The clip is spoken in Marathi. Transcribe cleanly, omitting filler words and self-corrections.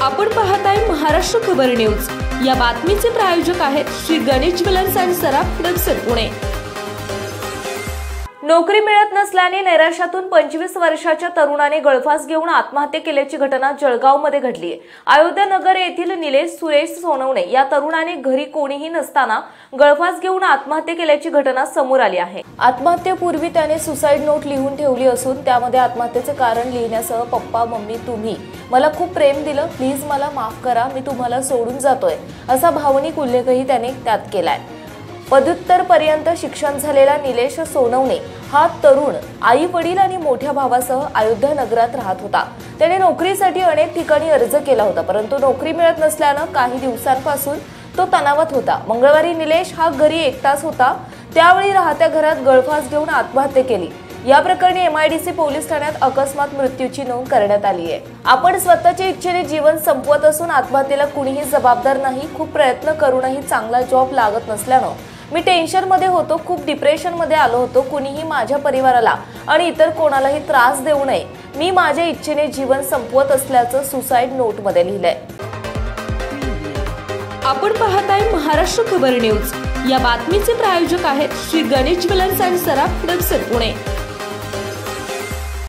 आपण पाहताय महाराष्ट्र खबर न्यूज। या बातमीचे प्रायोजक आहेत Shri Ganesh jewellers and Saraf production Pune. नोकरी मिळत नसल्याने नैराश्यातून 25 वर्षाच्या तरुणाने गळफास घेऊन आत्महत्या केल्याची घटना जळगावमध्ये घडली आहे। अयोध्या नगर येथील निलेश सुरेश सोनवणे या तरुणाने घरी कोणीही नसताना गळफास घेऊन आत्महत्या केल्याची घटना समोर आली आहे। आत्महत्येपूर्वी त्याने सुसाईड नोट लिहून ठेवली असून त्यामध्ये आत्महत्येचे कारण लिहिण्यासह पप्पा मम्मी तुम्ही मला खूप प्रेम दिलं, प्लीज मला माफ करा, मी तुम्हाला सोडून जातोय असा भावनिक उल्लेखही त्याने त्यात केलाय। पदव्युत्तर पर्यंत शिक्षण झालेला निलेश सोनवणे हा तरुण आई वडील आणि मोठ्या भावासह अयोध्या नगरात राहत होता। त्याने नोकरीसाठी अनेक ठिकाणी अर्ज केला होता, परंतु नोकरी मिळत नसल्याने काही दिवसांपासून तो तणावात होता। मंगळवारी निलेश हा घरी एकटाच होता, त्यावेळी राहत्या घरात गळफास घेऊन आत्महत्या केली। या प्रकरणी MIDC पोलीस ठाण्यात अकस्मात मृत्यूची नोंद करण्यात आली आहे। आपण स्वतःच्या इच्छेने जीवन संपवत असून आत्महत्येला कुणीही जबाबदार नाही। खूप प्रयत्न करूनही चांगला जॉब लागत नसल्याने मी टेन्शन मध्ये होतो, खूप डिप्रेशन मध्ये आलो होतो। कुणीही माझ्या परिवाराला आणि इतर कोणालाही त्रास देऊ नये, मी माझ्या इच्छेने जीवन संपवत असल्याचं सुसाईड नोट मध्ये लिहिलंय। आपण पाहताय महाराष्ट्र खबर न्यूज। या बातमीचे प्रायोजक आहेत Shri Ganesh jewellers and Saraf production Pune.